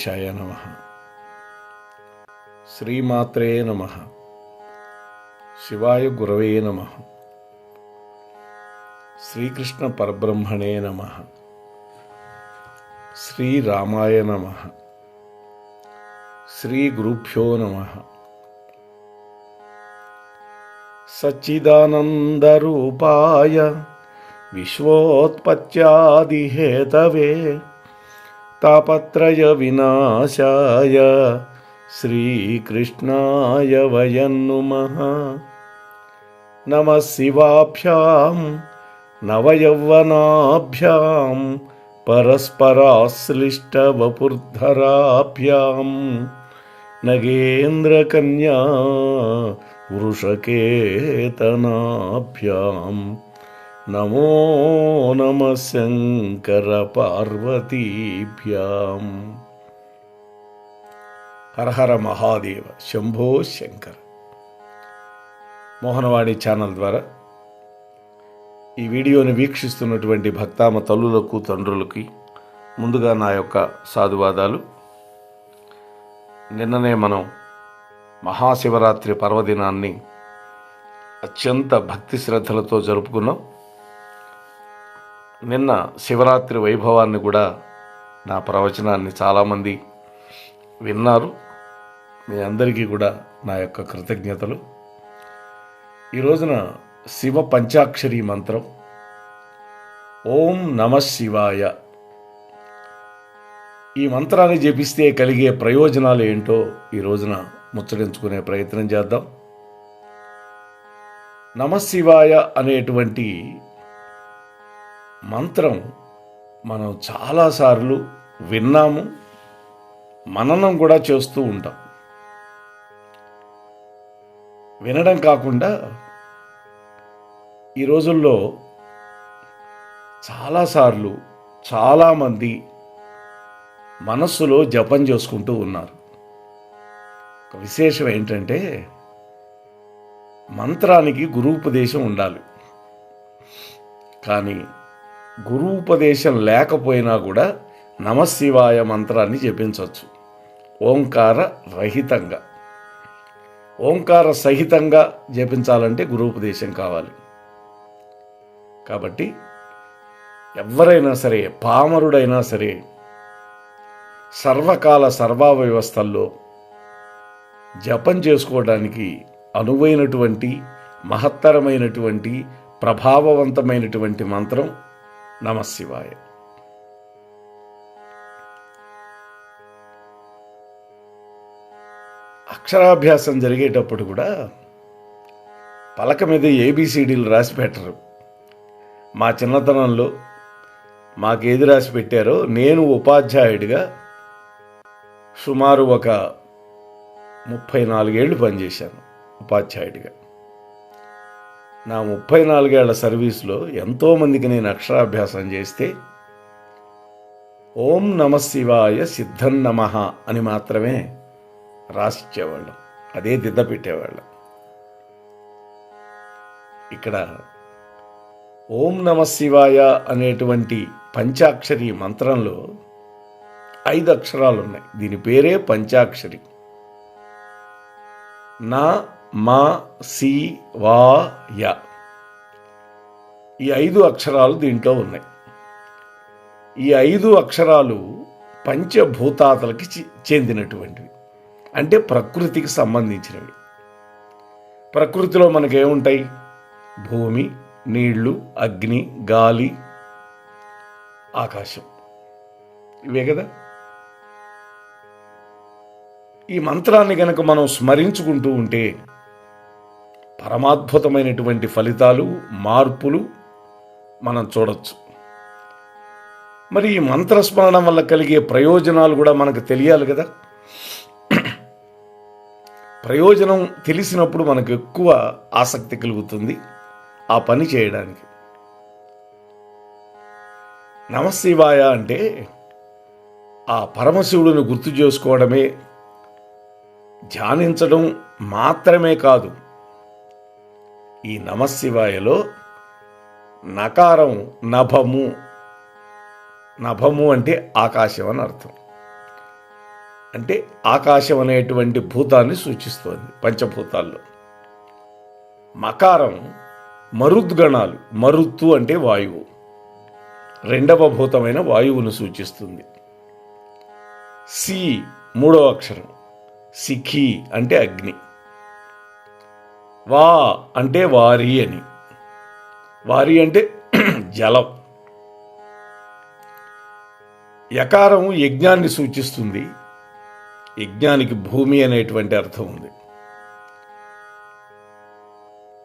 గణేశాయ నమః. శ్రీమాత్రే నమః. శివాయ గురవే నమః. శ్రీకృష్ణ పరబ్రహ్మణే నమః. శ్రీరామాయ నమః. శ్రీ గురుభ్యో నమః. సచ్చిదానందరూపాయ విశ్వోత్పత్యాదిహేతవే తాపత్రయ వినాశాయ శ్రీకృష్ణాయ వయం నమః. నమః శివాభ్యాం నవయౌవనాభ్యాం పరస్పరాశ్లిష్టవపుర్ధరాభ్యాం నగేంద్రకన్యా వృషకేతనాభ్యాం నమో నమః శంకర పార్వతీభ్యాం. హరహర మహాదేవ శంభో శంకర. మోహనవాణి ఛానల్ ద్వారా ఈ వీడియోని వీక్షిస్తున్నటువంటి భక్తామ తల్లులకు తండ్రులకి ముందుగా నా యొక్క సాధువాదాలు. నిన్ననే మనం మహాశివరాత్రి పర్వదినాన్ని అత్యంత భక్తి శ్రద్ధలతో జరుపుకున్నాం. నిన్న శివరాత్రి వైభవాన్ని కూడా నా ప్రవచనాన్ని చాలామంది విన్నారు. మీ అందరికీ కూడా నా యొక్క కృతజ్ఞతలు. ఈ రోజున శివ పంచాక్షరి మంత్రం ఓం నమః శివాయ. ఈ మంత్రాన్ని జపిస్తే కలిగే ప్రయోజనాలు ఏంటో ఈ రోజున ముచ్చటించుకునే ప్రయత్నం చేద్దాం. నమః శివాయ అనేటువంటి మంత్రం మనం చాలాసార్లు విన్నాము, మననం కూడా చేస్తూ ఉంటాం. వినడం కాకుండా ఈ రోజుల్లో చాలాసార్లు చాలామంది మనస్సులో జపం చేసుకుంటూ ఉన్నారు. ఒక విశేషం ఏంటంటే మంత్రానికి గురూపదేశం ఉండాలి. కానీ గురూపదేశం లేకపోయినా కూడా నమఃశివాయ మంత్రాన్ని జపించవచ్చు ఓంకార రహితంగా. ఓంకార సహితంగా జపించాలంటే గురూపదేశం కావాలి. కాబట్టి ఎవరైనా సరే, పామరుడైనా సరే, సర్వకాల సర్వావ్యవస్థల్లో జపం చేసుకోవడానికి అనువైనటువంటి మహత్తరమైనటువంటి ప్రభావవంతమైనటువంటి మంత్రం నమఃశివాయ. అక్షరాభ్యాసం జరిగేటప్పుడు కూడా పలక మీద ఏబిసిడీలు రాసి పెట్టరు. మా చిన్నతనంలో మాకేది రాసి పెట్టారో, నేను ఉపాధ్యాయుడిగా సుమారు ఒక 34 ఏళ్ళు పనిచేశాను ఉపాధ్యాయుడిగా. నా 34 ఏళ్ల సర్వీస్లో ఎంతోమందికి నేను అక్షరాభ్యాసం చేస్తే ఓం నమః శివాయ సిద్ధం నమః అని మాత్రమే రాసిచ్చేవాళ్ళం, అదే దిద్ద పెట్టేవాళ్ళం. ఇక్కడ ఓం నమః శివాయ అనేటువంటి పంచాక్షరి మంత్రంలో 5 అక్షరాలు ఉన్నాయి. దీని పేరే పంచాక్షరి. నా మా సి వా య, ఈ 5 అక్షరాలు దీంట్లో ఉన్నాయి. ఈ 5 అక్షరాలు పంచభూతాతలకి చెందినటువంటివి, అంటే ప్రకృతికి సంబంధించినవి. ప్రకృతిలో మనకేముంటాయి? భూమి, నీళ్లు, అగ్ని, గాలి, ఆకాశం, ఇవే కదా. ఈ మంత్రాన్ని కనుక మనం స్మరించుకుంటూ ఉంటే పరమాద్భుతమైనటువంటి ఫలితాలు, మార్పులు మనం చూడొచ్చు. మరి ఈ మంత్రస్మరణ వల్ల కలిగే ప్రయోజనాలు కూడా మనకు తెలియాలి కదా. ప్రయోజనం తెలిసినప్పుడు మనకు ఎక్కువ ఆసక్తి కలుగుతుంది ఆ పని చేయడానికి. నమఃశివాయ అంటే ఆ పరమశివుడిని గుర్తు చేసుకోవడమే, ధ్యానించడం మాత్రమే కాదు. ఈ నమఃశివాయలో నకారం నభము, నభము అంటే ఆకాశం అని అర్థం. అంటే ఆకాశం అనేటువంటి భూతాన్ని సూచిస్తోంది పంచభూతాల్లో. మకారం మరుద్గణాలు, మరుత్తు అంటే వాయువు, రెండవ భూతమైన వాయువును సూచిస్తుంది. సి మూడవ అక్షరం, సిఖి అంటే అగ్ని. వా అంటే వారి అని, వారి అంటే జలం. యకారం యజ్ఞాన్ని సూచిస్తుంది, యజ్ఞానికి భూమి అనేటువంటి అర్థం ఉంది.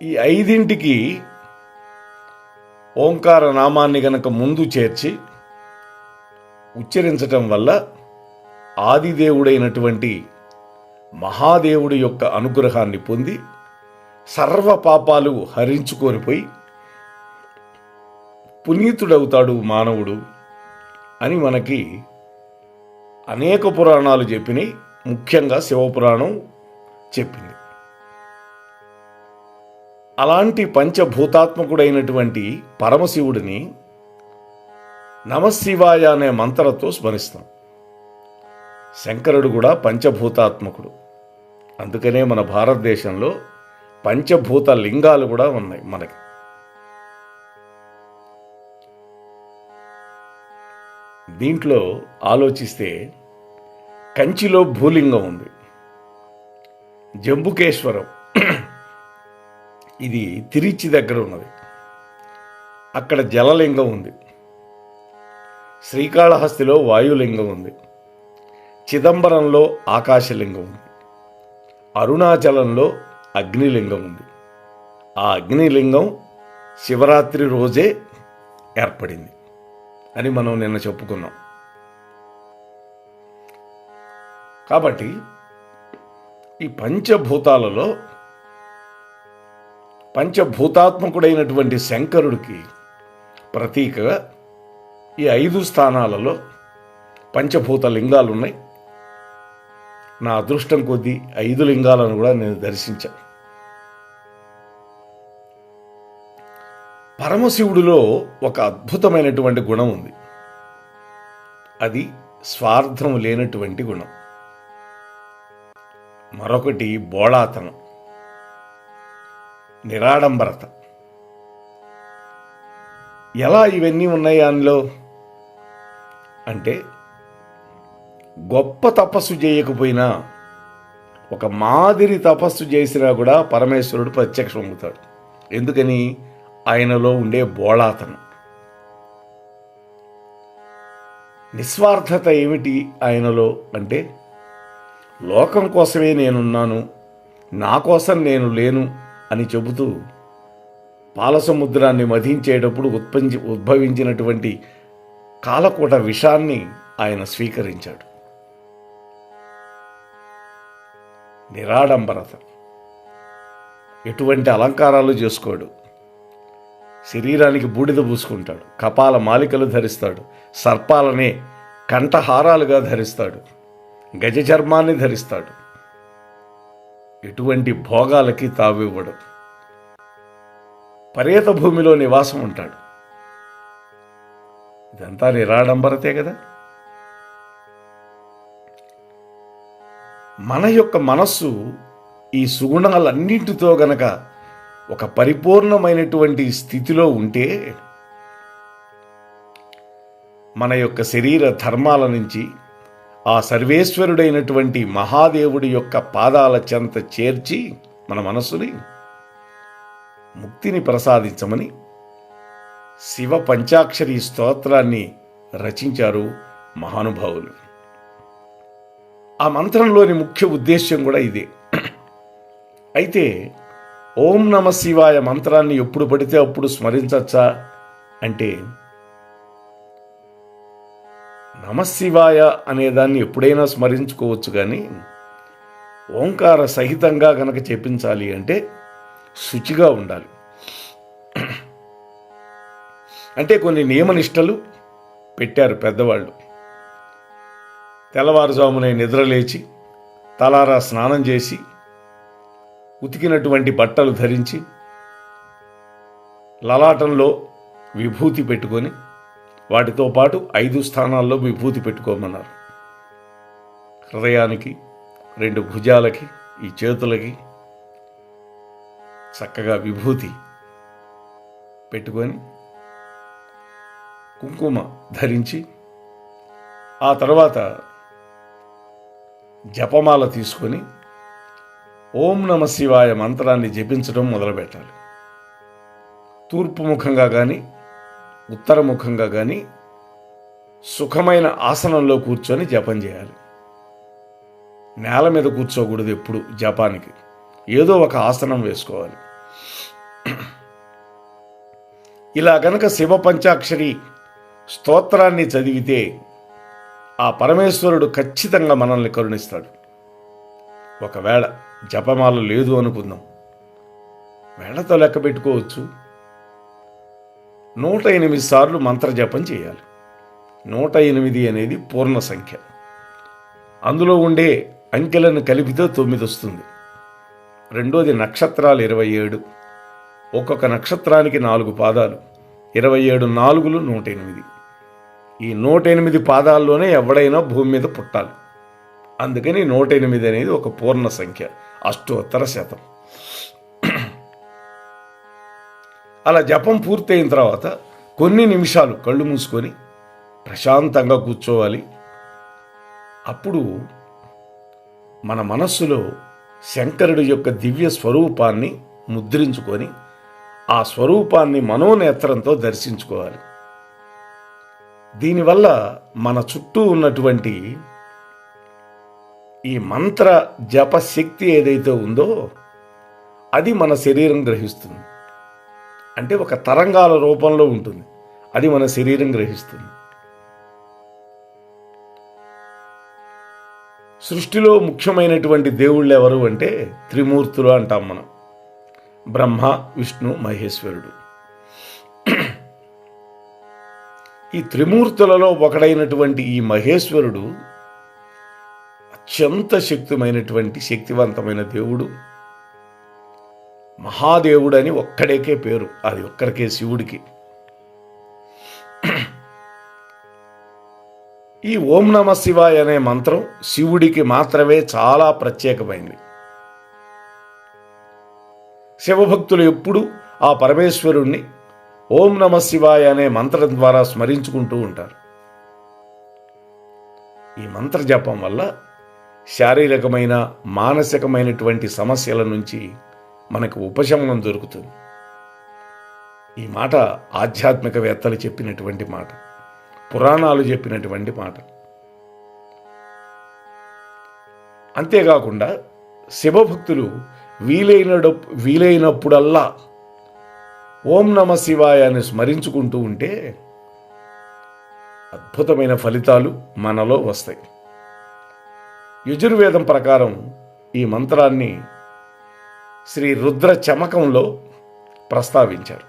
ఈ ఐదింటికి ఓంకార నామాన్ని గనక ముందు చేర్చి ఉచ్చరించటం వల్ల ఆదిదేవుడైనటువంటి మహాదేవుడి యొక్క అనుగ్రహాన్ని పొంది సర్వ పాపాలు హరించుకోనిపోయి పునీతుడవుతాడు మానవుడు అని మనకి అనేక పురాణాలు చెప్పినాయి. ముఖ్యంగా శివపురాణం చెప్పింది. అలాంటి పంచభూతాత్మకుడైనటువంటి పరమశివుడిని నమశివాయ అనే మంత్రంతో స్మరిస్తాం. శంకరుడు కూడా పంచభూతాత్మకుడు. అందుకనే మన భారతదేశంలో పంచభూత లింగాలు కూడా ఉన్నాయి మనకి. దీంట్లో ఆలోచిస్తే కంచిలో భూలింగం ఉంది, జంబుకేశ్వరం ఇది తిరుచి దగ్గర ఉన్నది, అక్కడ జలలింగం ఉంది, శ్రీకాళహస్తిలో వాయులింగం ఉంది, చిదంబరంలో ఆకాశలింగం ఉంది, అరుణాచలంలో అగ్నిలింగం ఉంది. ఆ అగ్నిలింగం శివరాత్రి రోజే ఏర్పడింది అని మనం నిన్న చెప్పుకున్నాం. కాబట్టి ఈ పంచభూతాలలో పంచభూతాత్మకుడైనటువంటి శంకరుడికి ప్రతీకగా ఈ 5 స్థానాలలో పంచభూత లింగాలు ఉన్నాయి. నా అదృష్టం కొద్దీ 5 లింగాలను కూడా నేను దర్శించాను. పరమశివుడిలో ఒక అద్భుతమైనటువంటి గుణం ఉంది. అది స్వార్థం లేనటువంటి గుణం. మరొకటి బోళాతనం, నిరాడంబరత. ఎలా ఇవన్నీ ఉన్నాయి అందులో అంటే, గొప్ప తపస్సు చేయకపోయినా ఒక మాదిరి తపస్సు చేసినా కూడా పరమేశ్వరుడు ప్రత్యక్షమవుతాడు. ఎందుకని? ఆయనలో ఉండే బోళాతనం. నిస్వార్థత ఏమిటి ఆయనలో అంటే, లోకం కోసమే నేనున్నాను, నా కోసం నేను లేను అని చెబుతూ పాలసముద్రాన్ని మధించేటప్పుడు ఉద్భవించినటువంటి కాలకూట విషాన్ని ఆయన స్వీకరించాడు. నిరాడంబరత. ఎటువంటి అలంకారాలు చేసుకోడు, శరీరానికి బూడిద పూసుకుంటాడు, కపాల మాలికలు ధరిస్తాడు, సర్పాలనే కంఠహారాలుగా ధరిస్తాడు, గజ చర్మాన్ని ధరిస్తాడు. ఎటువంటి భోగాలకి తావివ్వడు. పర్యత భూమిలో నివాసం ఉంటాడు. ఇదంతా నిరాడంబరతే కదా. మన యొక్క మనస్సు ఈ సుగుణాలన్నింటితో గనక ఒక పరిపూర్ణమైనటువంటి స్థితిలో ఉంటే మన యొక్క శరీర ధర్మాల నుంచి ఆ సర్వేశ్వరుడైనటువంటి మహాదేవుడి యొక్క పాదాల చెంత చేర్చి మన మనస్సుని ముక్తిని ప్రసాదించమని శివ పంచాక్షరి స్తోత్రాన్ని రచించారు మహానుభావులు. ఆ మంత్రంలోని ముఖ్య ఉద్దేశ్యం కూడా ఇదే. అయితే ఓం నమ శివాయ మంత్రాన్ని ఎప్పుడు పడితే అప్పుడు స్మరించచ్చా అంటే, నమశివాయ అనేదాన్ని ఎప్పుడైనా స్మరించుకోవచ్చు, కానీ ఓంకార సహితంగా కనుక చెప్పించాలి అంటే శుచిగా ఉండాలి. అంటే కొన్ని నియమనిష్టలు పెట్టారు పెద్దవాళ్ళు. తెల్లవారుజామునే నిద్రలేచి తలారా స్నానం చేసి ఉతికినటువంటి బట్టలు ధరించి లలాటంలో విభూతి పెట్టుకొని వాటితో పాటు 5 స్థానాల్లో విభూతి పెట్టుకోమన్నారు. హృదయానికి, 2 భుజాలకి, ఈ చేతులకి చక్కగా విభూతి పెట్టుకొని కుంకుమ ధరించి ఆ తర్వాత జపమాల తీసుకొని ఓం నమ శివాయ మంత్రాన్ని జపించడం మొదలుపెట్టాలి. తూర్పు ముఖంగా కానీ ఉత్తరముఖంగా కానీ సుఖమైన ఆసనంలో కూర్చొని జపం చేయాలి. నేల మీద కూర్చోకూడదు. ఎప్పుడు జపానికి ఏదో ఒక ఆసనం వేసుకోవాలి. ఇలా గనక శివ పంచాక్షరి స్తోత్రాన్ని చదివితే ఆ పరమేశ్వరుడు ఖచ్చితంగా మనల్ని కరుణిస్తాడు. ఒకవేళ జపమాల లేదు అనుకుందాం, వేళతో లెక్క పెట్టుకోవచ్చు. 108 సార్లు మంత్రజపం చేయాలి. 108 అనేది పూర్ణ సంఖ్య. అందులో ఉండే అంకెలను కలిపితే 9 వస్తుంది. రెండోది నక్షత్రాలు 27, ఒక్కొక్క నక్షత్రానికి 4 పాదాలు, 27 4లు 108. ఈ 108 పాదాల్లోనే ఎవడైనా భూమి మీద పుట్టాలి. అందుకని 108 అనేది ఒక పూర్ణ సంఖ్య, అష్టోత్తర శతం. అలా జపం పూర్తయిన తర్వాత కొన్ని నిమిషాలు కళ్ళు మూసుకొని ప్రశాంతంగా కూర్చోవాలి. అప్పుడు మన మనస్సులో శంకరుడి యొక్క దివ్య స్వరూపాన్ని ముద్రించుకొని ఆ స్వరూపాన్ని మనోనేత్రంతో దర్శించుకోవాలి. దీనివల్ల మన చుట్టూ ఉన్నటువంటి ఈ మంత్ర జప శక్తి ఏదైతే ఉందో అది మన శరీరం గ్రహిస్తుంది. అంటే ఒక తరంగాల రూపంలో ఉంటుంది. అది మన శరీరం గ్రహిస్తుంది. సృష్టిలో ముఖ్యమైనటువంటి దేవుళ్ళు ఎవరు అంటే త్రిమూర్తులు అంటాం మనం. బ్రహ్మ, విష్ణు, మహేశ్వరుడు. ఈ త్రిమూర్తులలో ఒకడైనటువంటి ఈ మహేశ్వరుడు అత్యంత శక్తివంతమైన దేవుడు. మహాదేవుడని ఒక్కడికే పేరు, అది ఒక్కడికే శివుడికి. ఈ ఓం నమ శివాయ అనే మంత్రం శివుడికి మాత్రమే చాలా ప్రత్యేకమైంది. శివభక్తులు ఎప్పుడూ ఆ పరమేశ్వరుణ్ణి ఓం నమ శివాయ అనే మంత్రం ద్వారా స్మరించుకుంటూ ఉంటారు. ఈ మంత్ర జపం వల్ల శారీరకమైన మానసికమైనటువంటి సమస్యల నుంచి మనకు ఉపశమనం దొరుకుతుంది. ఈ మాట ఆధ్యాత్మికవేత్తలు చెప్పినటువంటి మాట, పురాణాలు చెప్పినటువంటి మాట. అంతేకాకుండా శివభక్తులు వీలైనప్పుడల్లా ఓం నమ శివాయ అని స్మరించుకుంటూ ఉంటే అద్భుతమైన ఫలితాలు మనలో వస్తాయి. యజుర్వేదం ప్రకారం ఈ మంత్రాన్ని శ్రీ రుద్ర చమకంలో ప్రస్తావించారు.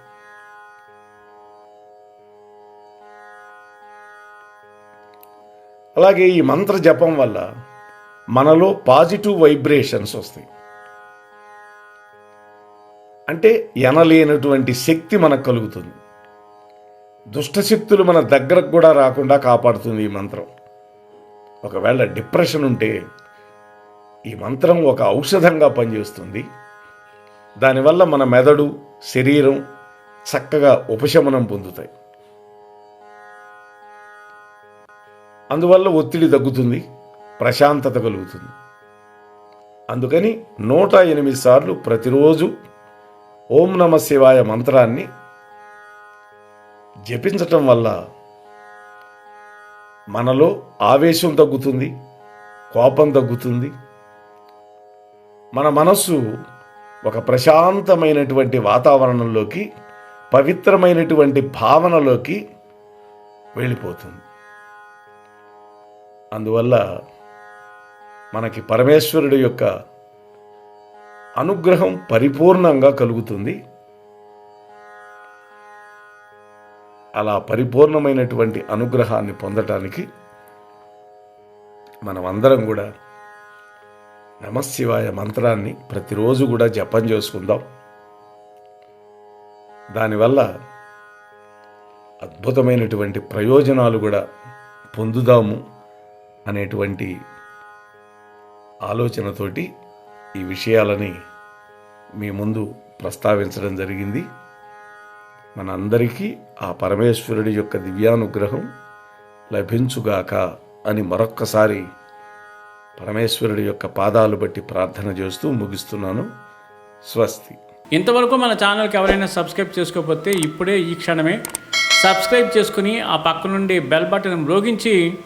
అలాగే ఈ మంత్ర జపం వల్ల మనలో పాజిటివ్ వైబ్రేషన్స్ వస్తాయి. అంటే ఎనలేనటువంటి శక్తి మనకు కలుగుతుంది. దుష్టశక్తులు మన దగ్గరకు కూడా రాకుండా కాపాడుతుంది ఈ మంత్రం. ఒకవేళ డిప్రెషన్ ఉంటే ఈ మంత్రం ఒక ఔషధంగా పనిచేస్తుంది. దానివల్ల మన మెదడు, శరీరం చక్కగా ఉపశమనం పొందుతాయి. అందువల్ల ఒత్తిడి తగ్గుతుంది, ప్రశాంతత కలుగుతుంది. అందుకని 108 సార్లు ప్రతిరోజు ఓం నమ శివాయ మంత్రాన్ని జపించటం వల్ల మనలో ఆవేశం తగ్గుతుంది, కోపం తగ్గుతుంది. మన మనస్సు ఒక ప్రశాంతమైనటువంటి వాతావరణంలోకి, పవిత్రమైనటువంటి భావనలోకి వెళ్ళిపోతుంది. అందువల్ల మనకి పరమేశ్వరుడి యొక్క అనుగ్రహం పరిపూర్ణంగా కలుగుతుంది. అలా పరిపూర్ణమైనటువంటి అనుగ్రహాన్ని పొందటానికి మనమందరం కూడా నమశివాయ మంత్రాన్ని ప్రతిరోజు కూడా జపం చేసుకుందాం. దానివల్ల అద్భుతమైనటువంటి ప్రయోజనాలు కూడా పొందుదాము అనేటువంటి ఆలోచనతోటి ఈ విషయాలని మీ ముందు ప్రస్తావించడం జరిగింది. మనందరికీ ఆ పరమేశ్వరుడి యొక్క దివ్యానుగ్రహం లభించుగాక అని మరొక్కసారి పరమేశ్వరుడి యొక్క పాదాలు బట్టి ప్రార్థన చేస్తూ ముగిస్తున్నాను. స్వస్తి. ఇంతవరకు మన ఛానల్కి ఎవరైనా సబ్స్క్రైబ్ చేసుకోకపోతే ఇప్పుడే ఈ క్షణమే సబ్స్క్రైబ్ చేసుకుని ఆ పక్క నుండి బెల్ బటన్ మ్రోగించి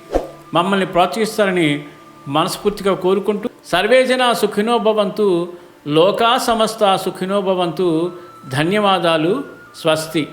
మమ్మల్ని ప్రోత్సహిస్తారని మనస్ఫూర్తిగా కోరుకుంటూ సర్వేజన సుఖినో భవంతు, లోకా సమస్త సుఖినో భవంతు. ధన్యవాదాలు. స్వస్తి.